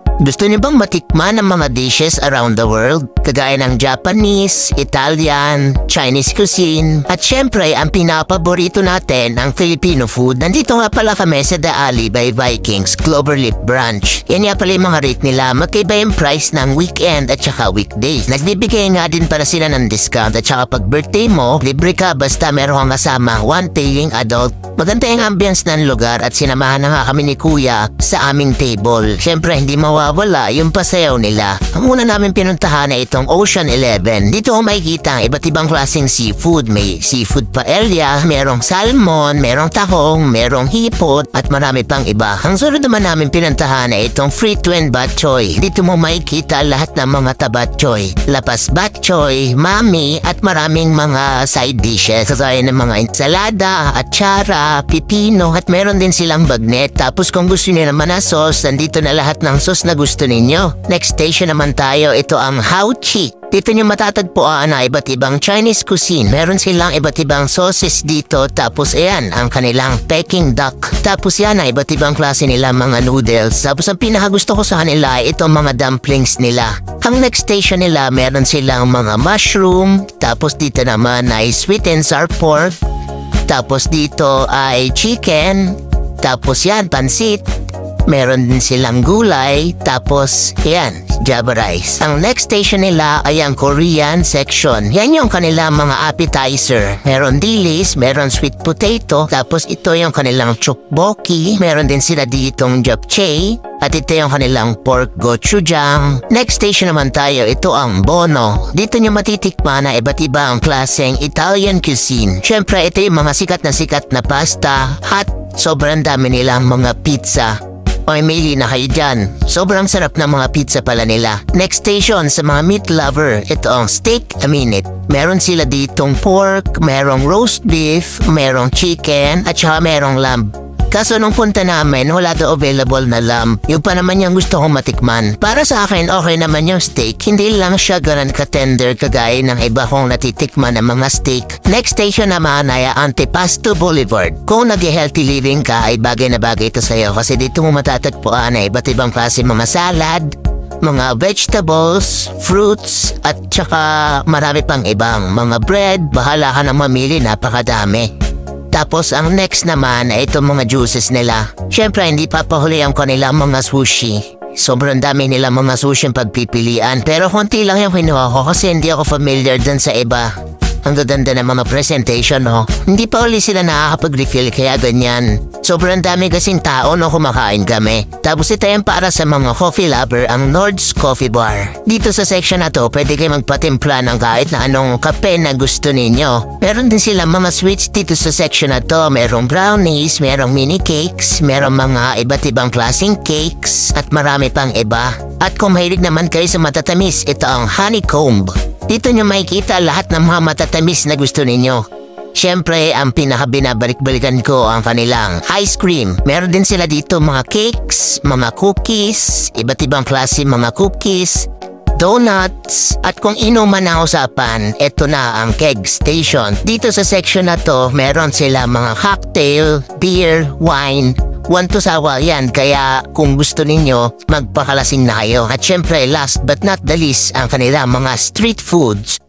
Gusto niyo bang matikman ang mga dishes around the world? Kagaya ng Japanese, Italian, Chinese cuisine, at syempre ang pinapaborito natin ang Filipino food. Nandito nga pala kami sa The Alley by Vikings Cloverleaf Branch. Yan nga pala yung mga rate nila, magkaiba yung price ng weekend at saka weekdays. Nagbibigay nga din para sila ng discount at saka pag birthday mo, libre ka basta meron kang kasama one paying adult. Maganda yung ambience ng lugar at sinamahan na nga kami ni Kuya sa aming table. Syempre hindi mawawala yung pasayaw nila. Ang una namin pinuntahan ay itong Ocean 11. Dito ang makikita ang iba't ibang klaseng seafood. May seafood paella, merong salmon, merong tahong, merong hipot at marami pang iba. Ang sunod naman namin pinuntahan ay itong Free Twin Bat Choy. Dito mo makikita lahat ng mga tabat choy, lapas bat choy, mami at maraming mga side dishes. Kagaya ng mga ensalada, atsara, pipino at meron din silang bagnet. Tapos kung gusto niyo naman na sauce, nandito na lahat ng sauce na gusto ninyo. Next station naman tayo, ito ang Hao Chi. Dito nyo matatagpuan na iba't ibang Chinese cuisine. Meron silang iba't ibang sauces dito. Tapos ayan, ang kanilang Peking duck. Tapos yan, iba't ibang klase nila mga noodles. Tapos ang pinakagusto ko sa kanila ay itong mga dumplings nila. Ang next station nila, meron silang mga mushroom. Tapos dito naman ay sweet and sour pork. Tapos dito ay chicken. Tapos yan, pansit. Meron din silang gulay, tapos yan, Java rice. Ang next station nila ay ang Korean section. Yan yung kanilang mga appetizer. Meron dilis, meron sweet potato, tapos ito yung kanilang tteokbokki. Meron din sila ditong japchae, at ito yung kanilang pork gochujang. Next station naman tayo, ito ang Bono. Dito nyo matitikman na iba't iba ang klaseng Italian cuisine. Syempre, ito yung mga sikat na pasta, at sobrang dami nilang mga pizza. Oy, mili na kayo dyan. Sobrang sarap ng mga pizza pala nila. Next station sa mga meat lover, ito ang Steak a Minute. Meron sila ditong pork, merong roast beef, merong chicken, at saka merong lamb. Kaso nung punta namin, wala daw available na lamb. Yung pa naman yung gusto kong matikman. Para sa akin, okay naman yung steak. Hindi lang siya ganun ka-tender kagaya ng iba kong natitikman ng mga steak. Next station naman ay Antipasto Boulevard. Kung nag-healthy living ka, ay bagay na bagay ito sa'yo. Kasi dito mo matatagpuan ay iba't ibang klase mga salad, mga vegetables, fruits, at saka marami pang ibang mga bread. Bahala ka na mamili, napakadami. Tapos ang next naman ay itong mga juices nila. Siyempre hindi papahuli ang kanilang mga sushi. Sobrang dami nila mga sushi ang pagpipilian. Pero konti lang yung kinuha ko kasi hindi ako familiar dun sa iba. Ang gaganda ng mga presentation, no? Hindi pa uli sila nakakapag-refill kaya ganyan. Sobrang dami kasing tao no kumakain kami. Tapos ito yung para sa mga coffee lover, ang Nord's Coffee Bar. Dito sa section na to, pwede kayo magpatimpla ng kahit na anong kape na gusto ninyo. Meron din sila mga sweets dito sa section na to. Merong brownies, merong mini cakes, merong mga iba't ibang klaseng cakes, at marami pang iba. At kung mahilig naman kayo sa matatamis, ito ang honeycomb. Dito nyo makikita lahat ng mga matatamis na gusto ninyo. Siyempre, ang pinaka-binabalik-balikan ko ang kanilang ice cream. Meron din sila dito mga cakes, mga cookies, iba't ibang klase mga cookies, donuts, at kung inuman ang usapan, eto na ang keg station. Dito sa section na to, meron sila mga cocktail, beer, wine, one to sawa yan, kaya kung gusto ninyo, magpakalasing na kayo. At syempre, last but not the least, ang kanilang mga street foods.